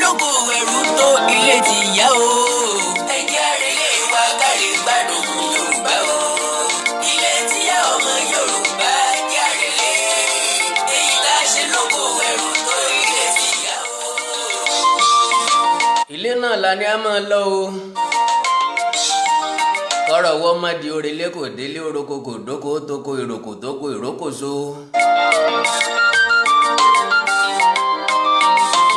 lóko ẹrú tó ilé ti yá o. ẹ jẹ́ àrẹ̀lẹ̀ wa ká lè gbádùn Yorùbá o. ilé ti yá ọmọ Yorùbá jẹ́ àrẹ̀lẹ̀. èyí tá a ṣe lóko ẹrú tó ilé ti yá o. ilé náà la ní a máa lọ o. kọ́rọ̀ wọ́n má di orelé kò délé oroko kò dóko tóko ìrókò tóko ìrókòso.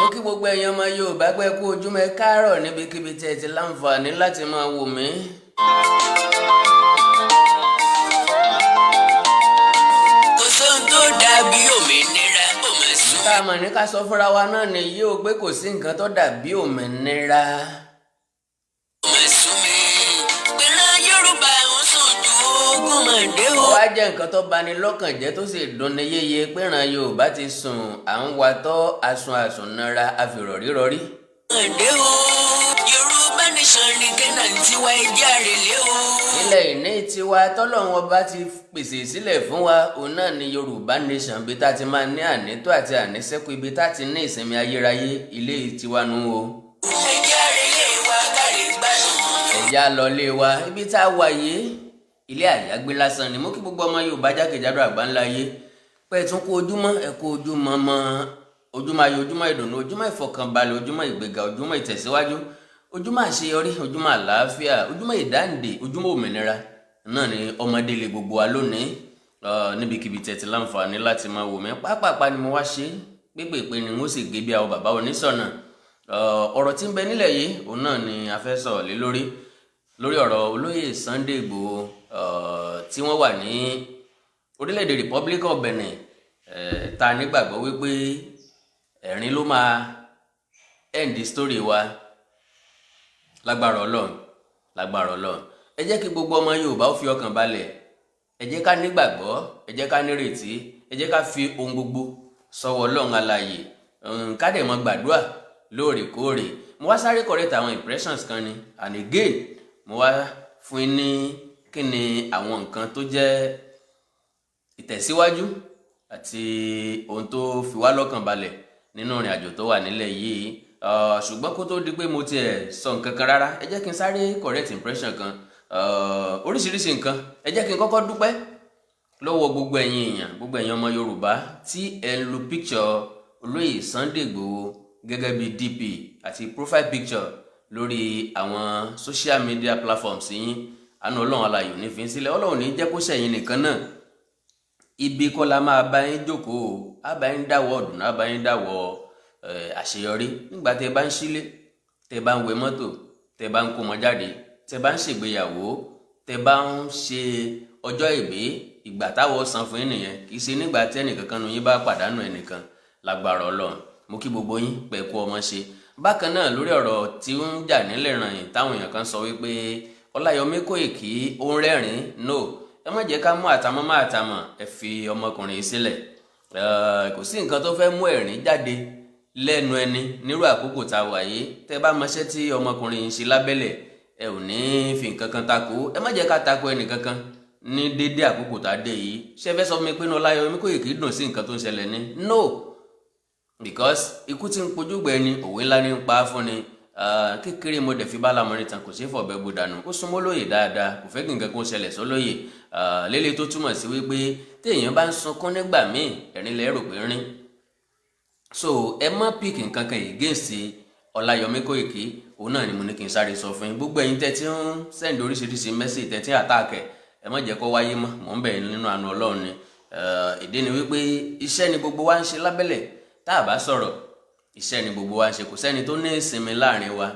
mo kí gbogbo ẹ̀yin ọmọ Yorùbá pé kú ojúmọ́ ẹ káàárọ̀ níbikíbi tí ẹ ti láǹfààní láti máa wò mí. kò sóhun tó dàbí òmìnira òmìnira. tá a mọ̀ ní ká sọ fúnra wa náà nìyí o pé kò sí nǹkan tó dàbí òmìnira. ó wá jẹ́ nǹkan tó bani lọ́kàn jẹ́ tó sì dunni yéye péran Yorùbá ti sùn à ń wa tọ́ asun àsùnnára àfìrọ̀rí rọrí. Yorùbá nation ní kẹ́nà tiwa ẹjẹ́ àrèlé o. ilẹ̀ ìní tiwa tọ́lọ́run ọba ti pèsè sílẹ̀ fún wa òun náà ni Yorùbá nation bí tá ti máa ní ànító àti àníṣẹ́kù ibi tá ti ní ìsinmi ayérayé ilé tiwa nù o. ẹjẹ́ àrèlé wa kárí gbádùn. ẹ̀yà lọ́lé wa ibi tá a wà yìí ilé àyágbé lásán ni mo kí gbogbo ọmọ Yorùbá jákèjádò àgbáńláyé pé ẹ tún kú ojúmọ́ ẹ kú ojúmọ́ mọ́ ojúmọ́ ayọ̀ ojúmọ́ ìdùnnú ojúmọ́ ìfọ̀kànbalẹ̀ ojúmọ́ ìgbéga ojúmọ́ ìtẹ̀síwájú ojúmọ́ àṣeyọrí ojúmọ́ àlàáfíà ojúmọ́ ìdáǹdè ojúmọ́ òmìnira náà ni ọmọdé lè gbogbo wa lónìí níbikíbi tẹ̀tí láǹfààní láti máa wò mí pápápá ni mo wá ṣe pépèpé ni mo sì gé bí àwọn bàbá oníṣọ̀nà ọ̀rọ̀ tí ń bẹ nílẹ̀ yìí òun náà ni a fẹ́ sọ̀rọ̀ lé lórí ọ̀rọ̀ olóyè Sunday Igboho tí wọ́n wà ní orílẹ̀-èdè Republic of Benin ta nígbàgbọ́ wípé ẹ̀rín ló máa end story wa lágbára Ọlọ́run ẹ jẹ́ kí gbogbo ọmọ Yorùbá ó fi ọkàn balẹ̀ ẹ jẹ́ ká nígbàgbọ́ ẹ jẹ́ ká nírètí ẹ jẹ́ ká fi ohun gbogbo sọ́wọ́ Ọlọ́run alààyè ká dẹ̀ mọ́ gbàdúrà lóòrèkóòrè mo wá sáré correct àwọn impressions kan ni and again mo wá fún yín ní kí ni àwọn nǹkan tó jẹ́ ìtẹ̀síwájú àti ohun tó fi wá lọ́kàn balẹ̀ nínú ìrìn àjò tó wà nílẹ̀ yìí ṣùgbọ́n kó tó di pé mo tiẹ̀ sọ nǹkan kan rárá ẹ jẹ́ kí n sáré correct impression kan oríṣiríṣi nǹkan ẹ jẹ́ kí n kọ́kọ́ dúpẹ́ lọ́wọ́ gbogbo ẹ̀yin èèyàn gbogbo ẹ̀yin ọmọ Yorùbá tí ẹ ń lo picture olóyè Sunday Igboho gẹ́gẹ́ bí DP àti profile picture lórí àwọn social media platforms yín àánú Ọlọ́run aláyò ní fi sílẹ̀ Ọlọ́run ní jẹ́ kó ṣẹ̀yìn nìkan náà ibi kọ́ la máa bá yín jókòó á bá yín dáwọ́ ọ̀dùn á bá yín dáwọ́ àṣeyọrí nígbà tẹ́ bá ń sílé tẹ́ bá ń wẹ mọ́tò tẹ́ bá ń kó wọn jáde tẹ́ bá ń ṣègbéyàwó tẹ́ bá ń ṣe ọjọ́ ìbí ìgbà táwọ̀ san fún yín nìyẹn kì í ṣe nígbà tí ẹnìkankan nu yín bá pàdánù ẹnìkan lágbára Ọlọ́run mo kí gbogbo yín pẹ́ kú ọmọ ṣe bákan náà lórí ọ̀rọ̀ tí ń jà nílẹ̀ ràn yín táwọn èèyàn kan sọ wípé Ọláyọmí Kóìkí ó ń rẹ́rìn no ẹ má jẹ́ ká mú àtàmọ́ má àtàmọ́ ẹ fi ọmọkùnrin sílẹ̀ kò sí nǹkan tó fẹ́ mú ẹ̀rín jáde lẹ́nu ẹni nírú àkókò tá a wà yìí tẹ́ bá mọṣẹ́ tí ọmọkùnrin ń ṣe lábẹ́lẹ̀ ẹ ò ní fi nǹkan kan tako ẹ má jẹ́ ká tako ẹnì kankan ní déédéé àkókò tá a dé yìí ṣé ẹ fẹ́ sọ fún mi pé Ọláyọmí Kóìkí dùn sí nǹkan tó ń ṣẹlẹ̀ ní no because ikú tí ń pojú gbẹ ni òwe ńlá ní ń pa á fún ni kékeré mo dẹ̀ fi bá lámọrin tán kò sí fọ̀bẹ bó dànù ó súnmọ́ lóye dáadáa kò fẹ́ kí nǹkan kan ṣẹlẹ̀ sólóye lélẹ̀ tó túmọ̀ sí wípé téèyàn bá ń sunkún nígbà míì ẹ̀rín lẹ́rù pé rín so ẹ má pick nǹkan kan against Ọláyọmí Kóìkí òun náà ni mo ní kí n sáré sọ fún yín gbogbo ẹ̀yin tẹ́tí ń send oríṣiríṣi message tẹ́tí àtàkẹ́ ẹ má jẹ́ kó wáyé mọ́ mò ń bẹ̀ nínú àánú Ọlọ́run ni ìdí ni wípé iṣẹ́ ni gbogbo wa ń ṣe lábẹ́lẹ̀ tá a bá sọ̀rọ̀ iṣẹ́ ni gbogbo wa ń ṣe kò sẹ́ni tó ní ìsinmi láàrin wa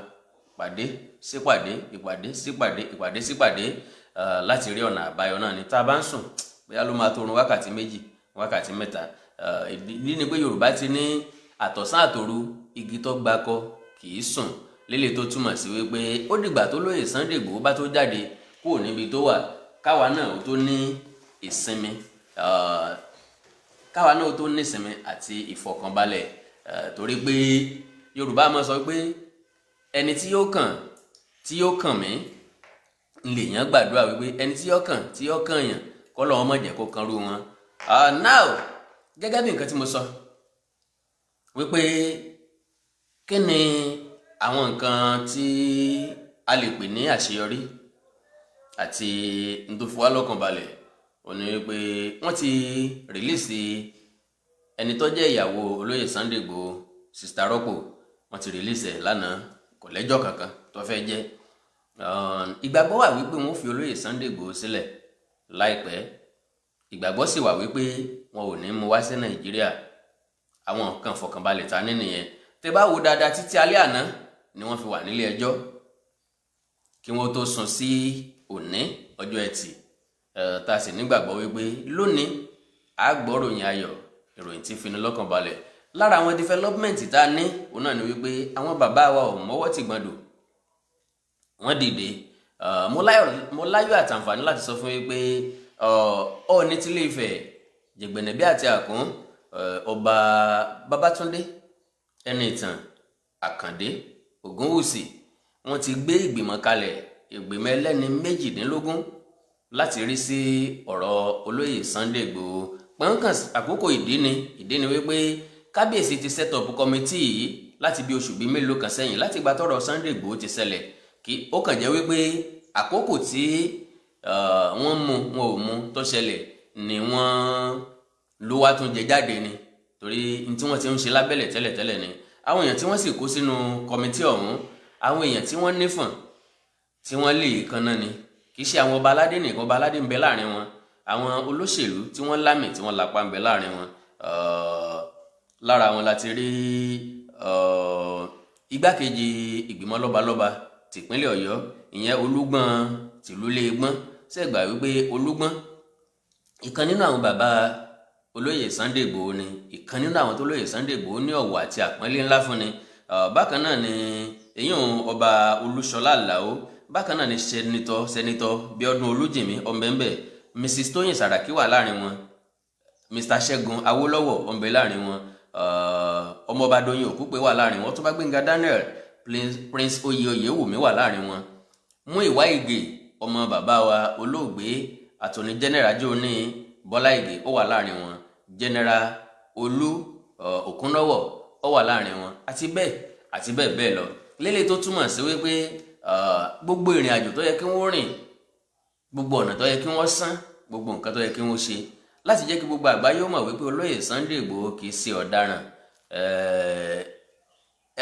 ìpàdé sípàdé ìpàdé sípàdé ìpàdé sípàdé láti rí ọ̀nà àbáyọ náà ni tá a bá ń sùn bóyá ló máa tó orun wákàtí méjì wákàtí mẹ́ta ìdí ni pé Yorùbá ti ní àtọ̀sán àtòru igi tó gbákọ kì í sùn lélẹ̀ tó túmọ̀ sí wípé ó dìgbà tó lóye Sunday Igboho bá tó jáde kúrò níbi tó wà káwa náà ó tó ní ìsinmi àti ìfọ̀kànbalẹ̀ torí pé Yorùbá máa sọ pé ẹni tí yóò kàn mí lèèyàn gbàdúrà wípé ẹni tí yóò kàn yàn kọ́ lọ́wọ́ má jẹ́ kó kan rú wọn. Now gẹ́gẹ́ bí nǹkan tí mo sọ wípé Kí ni àwọn nǹkan tí a lè pè ní àṣeyọrí àti n tó fi wá lọ́kàn balẹ̀? Ó ní wípé wọ́n ti rìlíìsì ẹni tó jẹ́ ìyàwó olóyè Sunday Igboho, Sister Rọ́pò. Wọ́n ti rìlíìsì ẹ̀ lánàá, kò lẹ́jọ́ kankan tó fẹ́ jẹ́. Ìgbàgbọ́ wà wípé wọ́n fi olóyè Sunday Igboho sílẹ̀ láìpẹ́. Ìgbàgbọ́ sì wà wípé wọn ò ní mú wá sí Nàìjíríà. Àwọn kan fọkànbalẹ̀ ta ní nìyẹn. Tẹ́ bá wo dáadáa, títí alẹ́ àná ni wọ́n fi wà nílé ẹjọ́ kí wọ́n tó sún sí òní ọjọ́ Ẹtì. Tá a sì nígbàgbọ́ wípé lónìí a gbọ́ ròyìn ayọ̀, ìròyìn tí fi ni lọ́kàn balẹ̀. Lára àwọn development tá a ní òun náà ni wípé àwọn bàbá wa ò mọ́wọ́ ti gbọ́ndò, wọ́n dìde. Mo láyọ̀ àtàǹfààní láti sọ fún wípé Ọọ̀ni tilé Ifẹ̀, Jẹ̀gbẹ̀nẹ̀bí àti Àkún, ọba Babátúndé Ẹniìtàn Àkàndé Ògúnwùsì, wọ́n ti gbé ìgbìmọ̀ kalẹ̀, ìgbìmọ̀ ẹlẹ́ni 18 láti rí sí ọ̀rọ̀ olóyè Sunday Igboho. Pọ̀nkàn àkókò ìdí ni wípé kábíyèsí ti set up committee yìí láti bí oṣù bíi mélòó kan sẹ́yìn, láti ìgbà tọ́rọ̀ Sunday Igboho ti ṣẹlẹ̀. Kí ó kàn jẹ́ wípé àkókò tí wọ́n mú wọn ò mú tó ṣẹlẹ̀ ni wọ́n ló wá tún jẹ jáde ni, torí tí wọ́n ti ń ṣe lábẹ́lẹ̀ tẹ́lẹ̀tẹ́lẹ̀ ni. Àwọn èèyàn tí wọ́n sì kó sínú kọmitì ọ̀hún, àwọn èèyàn tí wọ́n nífọ̀n tí wọ́n lè kanná ni. Kì í ṣe àwọn ọba aládé nìkan, ọba aládé ń bẹ láàrin wọn, àwọn olóṣèlú tí wọ́n lámì tí wọ́n lápá ń bẹ láàrin wọn. Lára wọn láti rí igbákejì ìgbìmọ̀ lọ́balọ́ba tìpínlẹ̀ Ọ̀yọ́, ìyẹn Olúgbọ́n tìlú Iléegbọ́n. Ṣẹ̀gbà wípé Olúgbọ́n ìkan nínú àwọn bàbá olóyè Sunday Igboho ni, ìkan nínú àwọn tó lóyè Sunday Igboho ní ọ̀wọ̀ àti àpọ́nlé ńlá fún ni. Bákan náà ni èyàn ọba Olúṣọlá Àlàó, bákan náà ni sẹ́nitọ́ Bíọ́dún Olújìmí ọ̀nbẹ̀ńbẹ̀, Mrs. Tóyìn Sàràkí wà láàrin wọn, Mr. Ṣẹ́gun Awólọ́wọ̀ ọ̀nbẹ̀ láàrin wọn, ọmọọba Doyin Òkúpé wà láàrin wọn, Ọ̀túnba Gbẹ́ngà Daniel, Prince Oyèwùmí wà láàrin wọn, Múyìwá Ìgè ọmọ bàbá wa olóògbé Attorney General Jóní Bọ́lá Ìgè ó wà láàrin wọn, General Olú Òkúnlọ́wọ̀ ó wà láàrin wọn, àti bẹ́ẹ̀ bẹ́ẹ̀ lọ. Lélẹ̀ tó túmọ̀ sí wípé gbogbo ìrìn àjò tó yẹ kí wọ́n rìn, gbogbo ọ̀nà tó yẹ kí wọ́n sán, gbogbo nǹkan tó yẹ kí wọ́n ṣe láti jẹ́ kí gbogbo àgbáyé ó mọ̀ wípé olóyè Sunday Igboho kì í ṣe ọ̀daràn.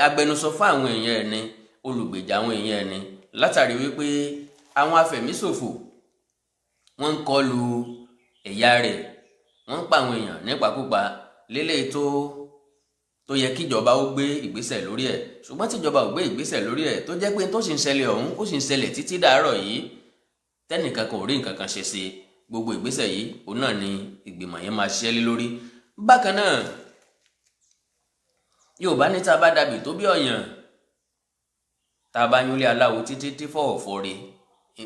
Agbẹnusọ fún àwọn èèyàn ẹni, olùgbèjà àwọn èèyàn ẹni, látàrí wípé àwọn afẹ̀míṣòfò wọ́n ń kọlu ẹ̀yà rẹ̀, wọ́n ń pa àwọn èèyàn nípakúpa. Lélẹ̀ tó yẹ kíjọba ó gbé ìgbésẹ̀ lórí ẹ̀, ṣùgbọ́n tíjọba ò gbé ìgbésẹ̀ lórí ẹ̀, tó jẹ́ pé tó sì ń ṣẹlẹ̀ ọ̀hún ó sì ń ṣẹlẹ̀ títí dàárọ̀ yìí, tẹ́nìkan kò rí nǹkan kan ṣe sí gbogbo ìgbésẹ̀ yìí. Òun náà ni ìgbìmọ̀ yẹn máa ṣiṣẹ́ lé lórí. Bákan náà, Yorùbá ní tá a bá dàbí tó bí ọ̀yàn, tá a bá yúnlé aláwo títí tí fọ̀wọ̀ fọ́re,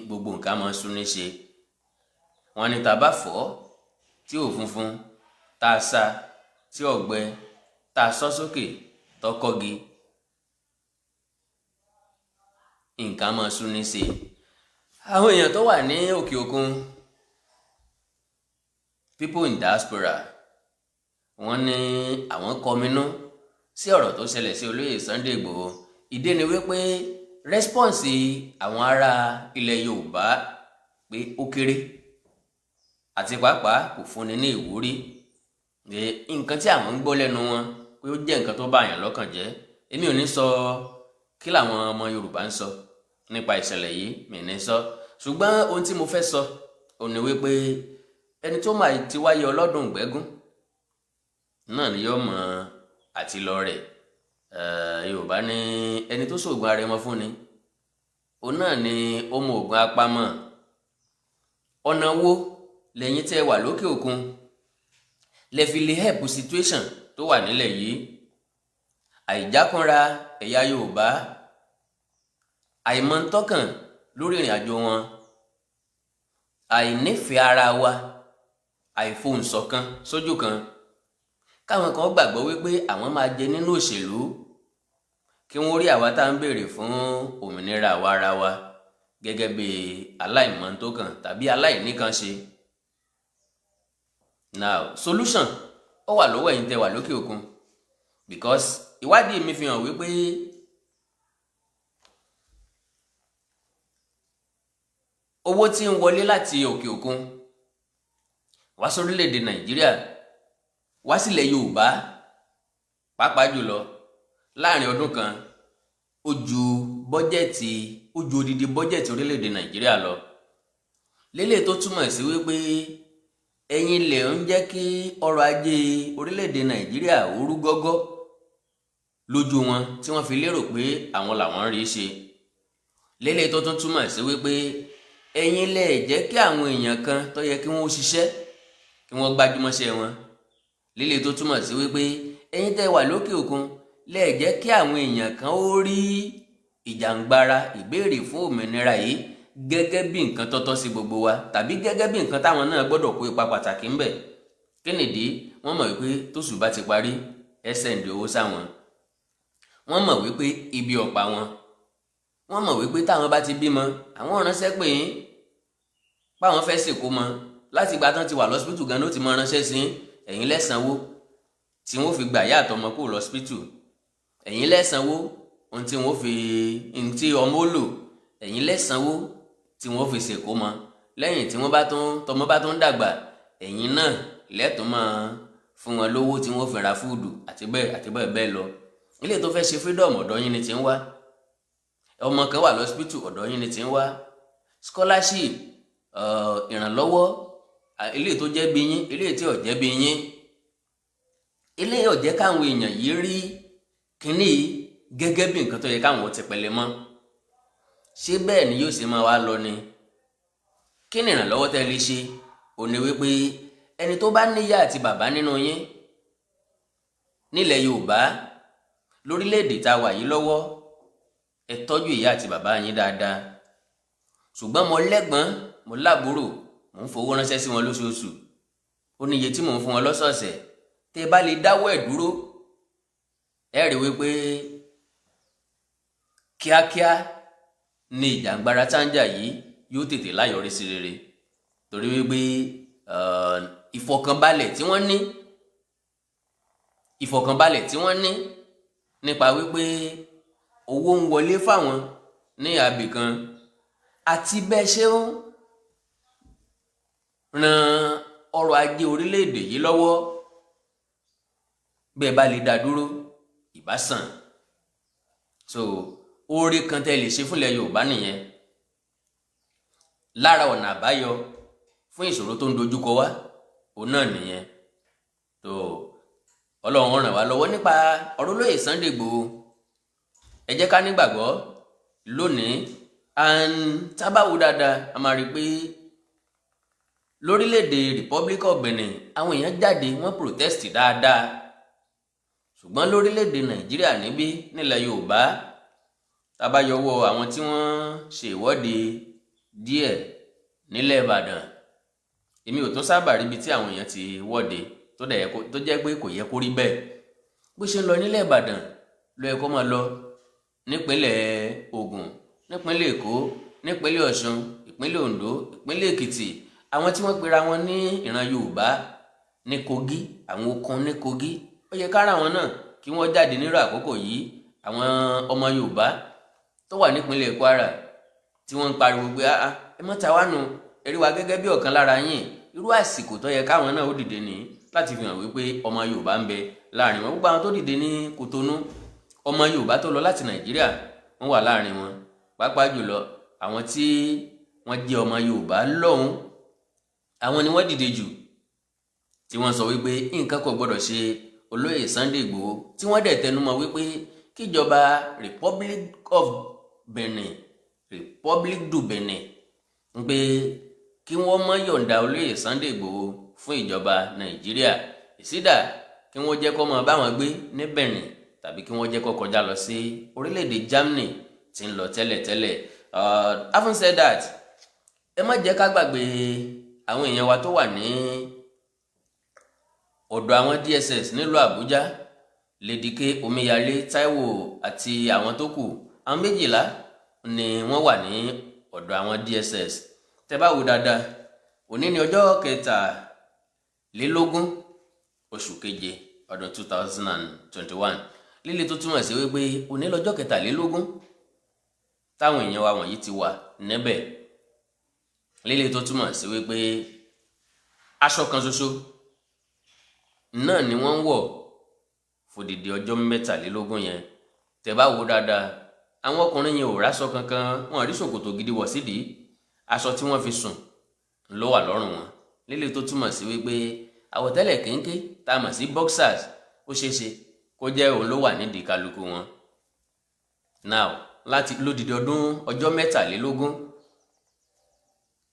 gbogbo nǹkan máa sún ní ṣe. Wọ́n ní tá a bá fọ́ tí ò funfun, tá a sá tí ọ̀gbẹ, tá a sọ́ sókè tọkọ́gi, nǹkan máa sún ní ṣe. Àwọn èèyàn tó wà ní òkè òkun, people in diaspora, wọ́n ní àwọn kọminú sí ọ̀rọ̀ tó ṣẹlẹ̀ sí olóyè Sunday Igboho. Ìdí ni wípé rẹ́spọ́ǹsì àwọn ará ilẹ̀ Yorùbá pé ó kéré, àti pàápàá kò fúnni ní ìwúrí. Nǹkan tí àwọn ń gbọ́ lẹ́nu wọn pé ó jẹ́ nǹkan tó bá àyàn lọ́kàn jẹ́. Èmi ò ní sọ kí làwọn ọmọ Yorùbá ń sọ nípa ìṣẹ̀lẹ̀ yìí, mi ní sọ. Ṣùgbọ́n ohun tí mo fẹ́ sọ òun ni wípé ẹni tó máa ti wáyé ọlọ́dún gbẹ́gún náà ni yóò mọ̀ àti lọ rẹ̀. Yorùbá ní ẹni tó ṣoògùn arẹmọ fún ni, òun náà ni ó mọ ògùn apamọ́. Ọ̀nà wo lẹ́yìn tẹ́ wà lókè òkun lẹ fi lè help situation tó wà nílẹ̀ yìí? Àìjákúnra ẹ̀yà Yorùbá, àìmọ̀ntọ́kàn lórí ìrìn àjò wọn, àìnífẹ̀ẹ́ ara wa, àìfohùnṣọ̀kan sójú kan. Káwọn kan gbàgbọ́ wípé àwọn máa jẹ nínú òṣèlú, kí wọ́n rí àwa tá ń béèrè fún òmìnira àwa ara wa gẹ́gẹ́ bí aláìmọ̀ntọ́kàn tàbí aláìníkanṣe. Now, solution ó wà lọ́wọ́ ẹ̀yin tẹ́ wà lókè òkun. because ìwádìí mi fi hàn wípé owó tí ń wọlé láti òkè òkun wá sórílẹ̀-èdè Nàìjíríà wá sílẹ̀ Yorùbá pàápàá jùlọ láàrin ọdún kan ó ju odidi bọ́jẹ̀tì orílẹ̀-èdè Nàìjíríà lọ. Lélẹ̀ tó túmọ̀ sí wípé ẹ̀yin lè ń jẹ́ kí ọrọ̀ ajé orílẹ̀-èdè Nàìjíríà ó rú gọ́gọ́ lójú wọn tí wọ́n fi lérò pé àwọn làwọn rí ṣe. Lélẹ̀ tó tún túmọ̀ sí wípé ẹ̀yin lè jẹ́ kí àwọn èèyàn kan tó yẹ kí wọ́n ṣiṣẹ́ kí wọ́n gbájúmọ́ṣẹ́ wọn. Lélẹ̀ tó túmọ̀ sí wípé ẹ̀yin tẹ́ wà lókè òkun lè jẹ́ kí àwọn èèyàn kan ó rí ìjàǹgbara ìbéèrè fún òmìnira yìí gẹ́gẹ́ bí nǹkan tọ́tọ́ sí gbogbo wa tàbí gẹ́gẹ́ bí nǹkan táwọn náà gbọ́dọ̀ kó ipa pàtàkì ńbẹ̀. Kínìdí? Wọ́n mọ̀ wípé tóṣù bá ti parí ẹ sẹ́ǹdì owó sáwọn. Wọ́n mọ̀ wípé ibi ọ̀pá wọn. Wọ́n mọ̀ wípé táwọn bá ti bímọ àwọn ránṣẹ́ pé yín páwọn fẹ́ sìnkú mọ́ láti ìgbà tán ti wà lọ́sípítù gan ló ti mọ ránṣẹ́ sí ẹ̀yin lẹ́sànwó tí wọ́n fi gbà yá àtọmọ kúrò lọ́sípítù. Ẹ̀yin lẹ́sànwó ohun tí wọ́n fi ntí ọmọ lò. Ẹ̀yin lẹ́sànwó tí wọ́n fi sìnkú mọ́ lẹ́yìn tí tọmọ bá tún dàgbà. Ẹ̀yin náà lẹ́tọ̀ọ́ máa fún wọn lówó tí wọ́n fi ra fúùdù àti bẹ́ẹ̀ bẹ́ẹ̀ lọ. Ilé tó fẹ́ ṣe freedom ọ̀dọ̀ yín ni ti ń wá. Ọmọ kan wà lọ́sípítù ọ̀dọ̀ yín ni ti ń wá. Scholarship ìrànlọ́wọ́ ilé tó jẹ́ bí yín ilé tí ò jẹ́ bí yín. Ilé ò jẹ́ káwọn èèyàn yìí rí kínní gẹ́gẹ́ bí nǹkan tó yẹ káwọn ti pẹ̀lẹ́ mọ́. Ṣé bẹ́ẹ̀ ni yóò ṣe máa wá lọ ni? Kí ni ìrànlọ́wọ́ tẹ́ lè ṣe? Ó ní wípé ẹni tó bá níyá àti bàbá nínú yín nílẹ̀ Yorùbá lórílẹ̀-èdè tá a wà yìí lọ́wọ́ ẹ tọ́jú ìyá àti bàbá yín dáadáa. Ṣùgbọ́n mo lẹ́gbọ́n mo lábúrò mò ń fowó ránṣẹ́ sí wọn lóṣooṣù. Ó ní iye tí mò ń fún wọn lọ́sọ̀ọ̀sẹ̀. Tẹ́ bá lè dáwọ́ ẹ̀ dúró ẹ rí wípé kíákíá ni ìjàǹgbara táǹjà yìí yóò tètè láyọrí sí rere. Torí wípé ìfọ̀kànbalẹ̀ tí wọ́n ní nípa wípé owó ń wọlé fáwọn ní àbí kan àti bẹ́ẹ̀ ṣe ń ran ọrọ̀ ajé orílẹ̀-èdè yìí lọ́wọ́ bẹ́ẹ̀ bá lè dá dúró ìbá sàn. So oore kan tẹ́ lè ṣe fúnlẹ̀ Yorùbá nìyẹn. Lára ọ̀nà àbáyọ fún ìṣòro tó ń dojúkọ wá òun náà nìyẹn. tó Ọlọ́run ràn wá lọ́wọ́ nípa ọ̀rọ̀ olóyè Sunday Igboho. Ẹ jẹ́ ká nígbàgbọ́ lónìí tábàwò dáadáa a máa rí i pé lórílẹ̀‐èdè Republic of Benin àwọn èèyàn jáde wọ́n protest dáadáa. Ṣùgbọ́n lórílẹ̀‐èdè Nàìjíríà níbí nílẹ̀ Yorùbá tábà yọwọ́ àwọn tí wọ́n ṣe ìwọ́de díẹ̀ nílẹ̀ Ìbàdàn èmi ò tún sábà ríbi tí àwọn èèyàn ti wọ́de tó jẹ́ pé kò yẹ kó rí bẹ́ẹ̀. Bó ṣe ń lọ nílẹ̀ Ìbàdàn ló yẹ kó máa lọ nípínlẹ̀ Ògùn, nípínlẹ̀ Èkó, nípínlẹ̀ Ọ̀ṣun, ìpínlẹ̀ Oǹdó, ìpínlẹ̀ Èkìtì. Àwọn tí wọ́n pera wọn ní ìran Yorùbá ní Kogi, àwọn okun ní Kogi, ó yẹ kára wọn náà kí wọ́n jáde nírú àkókò yìí. Àwọn ọmọ Yorùbá tó wà nípínlẹ̀ Kwara tí wọ́n ń pariwo pé ẹ mọ́ ta wá nù, ẹ rí wa gẹ́gẹ́ bí ọ̀kan lára yín. Irú àsìkò tó yẹ káwọn náà ó dìde ní láti fi hàn wípé ọmọ Yorùbá ń bẹ láàrin wọn. Gbogbo àwọn tó dìde ní Kòtónú ọmọ Yorùbá tó lọ láti Nàìjíríà wọ́n wà láàrin wọn. Pàápàá jùlọ àwọn tí wọ́n jẹ́ ọmọ Yorùbá lọ́hùn àwọn ni wọ́n dìde jù tí wọ́n sọ wípé nǹkan kò gbọdọ̀ ṣe olóyè Sunday Igboho, tí wọ́n dẹ̀ tẹnumọ́ wípé kíjọba Republic du Benin ń pé kí wọ́n má yọ̀ǹda olóyè Sunday Igboho fún ìjọba Nàìjíríà. Ìsídà kí wọ́n jẹ́ kó máa bá wọn gbé ní Benin tàbí kí wọ́n jẹ́ kó kọjá lọ sí orílẹ̀-èdè Germany tí ń lọ tẹ́lẹ̀tẹ́lẹ̀. Having said that, ẹ má jẹ́ ká gbàgbé àwọn èèyàn wa tó wà ní ọ̀dọ̀ àwọn DSS nílùú Àbújá, Lady K, Omiyale, Taiwo àti àwọn tó kù. Àwọn 12 ni wọ́n wà ní ọ̀dọ̀ àwọn DSS. Tẹ́ bá wò dáadáa, òní ni ọjọ́ 23 oṣù keje ọdún 2021 líle tó túmọ̀ sí wípé òní lọ́jọ́ 23 táwọn èèyàn wa wọ̀nyí ti wà níbẹ̀. Líle tó túmọ̀ sí wípé aṣọ kan ṣoṣo náà ni wọ́n ń wọ̀ fòdìdí ọjọ́ 23 yẹn. Tẹ́ bá wò dáadáa, àwọn ọkùnrin yẹn ò ráṣọ kankan, wọn rí ṣòkòtò gidi wọ̀ sídìí, aṣọ tí wọ́n fi sùn ló wà lọ́rùn wọn. Líle tó túmọ̀ sí wípé àwọ̀tẹ́lẹ̀ kéńké tá a mọ̀ sí boxers ó ṣeéṣe kó jẹ́ òun ló wà nídìí kálukú wọn. Now láti lódìdí ọjọ́ 23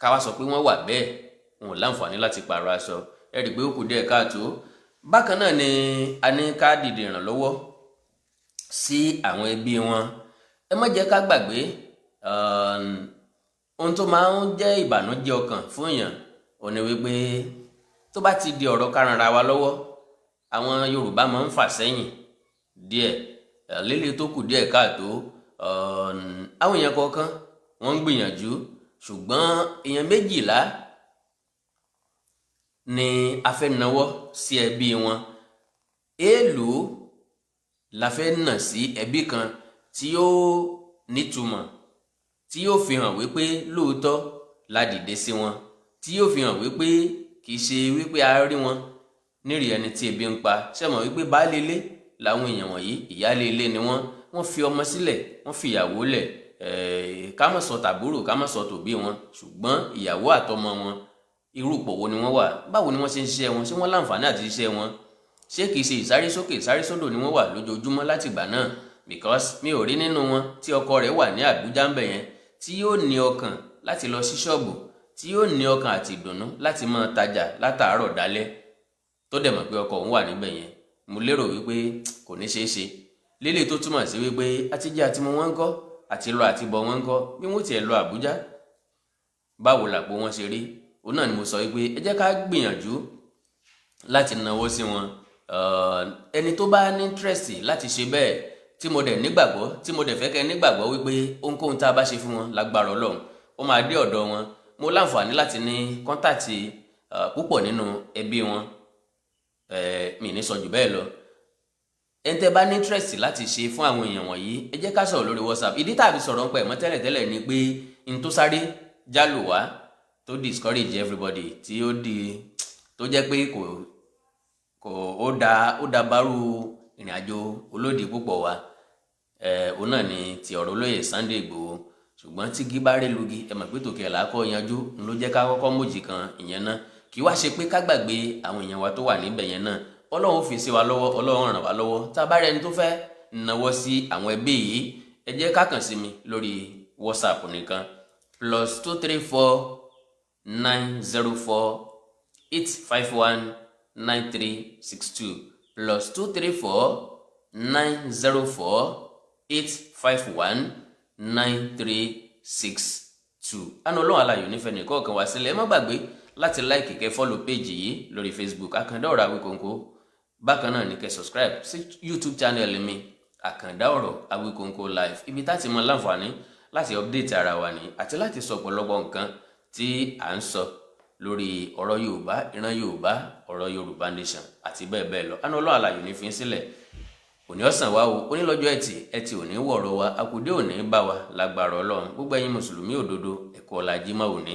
ká wá sọ pé wọ́n wà bẹ́ẹ̀, wọn ò láǹfààní láti pààrọ̀ aṣọ, ẹ rí i pé ó kù díẹ̀ káàtó. Bákan náà ni a ní ká dìde ìrànlọ́wọ́ sí àwọn ẹbí wọn. Ẹ má jẹ́ ká gbàgbé ohun tó máa ń jẹ́ ìbànújẹ́ ọkàn fún èèyàn ò ní wípé tó bá ti di ọ̀rọ̀ ká ranra wa lọ́wọ́, àwọn Yorùbá máa ń fà sẹ́yìn díẹ̀. Líle tó kù díẹ̀ káàtó, àwọn èèyàn kọ̀ọ̀kan wọ́n ń gbìyànjú, ṣùgbọ́n èèyàn 12 ni a fẹ́ nawọ́ sí ẹbí wọn. Èèlò la fẹ́ nà sí ẹbí kan tí yóò nítumọ̀, tí yóò fi hàn wípé lóòótọ́ la dìde sí wọn, tí yóò fi hàn wípé kì í ṣe wípé a rí wọn nírì ẹni tí ebi ń pa. Ṣé mọ̀ wípé baálé ilé làwọn èèyàn wọ̀nyí, ìyálé ilé ni wọ́n fi ọmọ sílẹ̀, wọ́n fi ìyàwó lẹ̀, ká má sọ tàbúrò ká má sọ tòbí wọn, ṣùgbọ́n ìyàwó àtọmọ wọn irú ipò wo ni wọ́n wà, báwo ni wọ́n ṣe ń ṣiṣẹ́ wọn, ṣé wọ́n láǹfààní àti ṣiṣẹ́ wọn, ṣé kìí ṣe ìsáré sókè ìsáré sódò ni wọ́n wà lójoojúmọ́ láti ìgbà náà. Because mi ò rí nínú wọn tí ọkọ rẹ̀ wà ní Àbújá ń bẹ̀ yẹn tí yóò ní ọkàn láti lọ sí ṣọ́ọ̀bù, tí yóò ní ọkàn àti ìdùnnú láti máa tajà látàárọ̀ dálẹ́ tó dẹ̀ mọ̀ pé ọkọ òun wà níbẹ̀ yẹn. Mo lérò wípé kò ní ṣeé ṣe. Lílé tó túmọ̀ sí wípé àtijọ́ àti mu wọn ń kọ́, àti lọ àti bọ̀ wọn ń kọ́, bí wọ́n tiẹ̀ lọ Àbújá báwo làpò wọn ṣe rí. Òun náà ni mo sọ wípé ẹ jẹ́ ká gbìyànjú láti nawọ́ sí wọn. Ẹni tó bá ní interest láti ṣe bẹ́ẹ̀, tí mo dẹ̀ nígbàgbọ́, tí mo dẹ̀ fẹ́ kẹ́ nígbàgbọ́ wípé ohunkóhun tá a bá ṣe fún wọn lágbára Ọlọ́run ó máa dé ọ̀dọ̀ wọn. Mo láǹfààní láti ní kọ́ńtàtì púpọ̀ nínú ẹbí wọn, mi ní sọ jù bẹ́ẹ̀ lọ. Ẹni tẹ́ bá ní interest láti ṣe fún àwọn èèyàn wọ̀nyí, ẹ jẹ́ ká sọ̀rọ̀ lórí WhatsApp. Ìdí tàbí sọ̀rọ̀ ń pẹ̀ mọ́ tẹ́lẹ̀tẹ́lẹ̀ ni pé n tó sáré jálò wá tó discourage everybody, tí ó tó jẹ́ pé ó da bárú ìrìnàjò olódì púpọ̀ wa. Òun náà ni ti ọ̀rọ̀ olóyè Sunday Igboho. Ṣùgbọ́n tí gí bá rẹ̀ lugi, ẹ mọ̀ pé tòkè làákọ́ yanjú ló jẹ́ ká kọ́kọ́ mójì kan ìyẹn náà. Kì í wá ṣe pé ká gbàgbé àwọn èèyàn wa tó wà níbẹ̀ yẹn náà. Ọlọ́run fi sí wa lọ́wọ́, Ọlọ́run ràn wá lọ́wọ́. Tá a bá rẹni tó fẹ́ nawọ́ sí àwọn ẹbí yìí, ẹ jẹ́ ká kàn sí mi lórí WhatsApp nìkan +234 904 851 9362 +234 904 851 9362. Àná Ọlọ́run aláyọ̀ nífẹ̀ẹ́ nìkan kan wá sílẹ̀. Ẹ má gbàgbé láti like kẹ́ follow page yìí lórí Facebook Àkàndá Ọ̀rọ̀ Awíkonko. Bákan náà ni kẹ́ subscribe sí YouTube channel mi Àkàndá Ọ̀rọ̀ Awíkonko live. Ibi tá ti mọ láǹfààní láti update ara wa ní àti láti sọ ọ̀pọ̀lọpọ̀ nǹkan tí à ń sọ lórí ọ̀rọ̀ Yorùbá, ìran Yorùbá, ọ̀rọ̀ Yorùbá nation àti bẹ́ẹ̀ bẹ́ẹ̀ lọ. Àná Ọlọ́run aláyọ̀ ní fi sílẹ̀. Òní ọ̀sán wa o, onílọ́jọ́ ẹtì òní wọ̀rọ̀ wa, àkùdé òní bá wa lágbára Ọlọ́run. Gbogbo ẹ̀yin mùsùlùmí òdodo, ẹ̀kọ́ ọ̀la Jímọ̀ òní.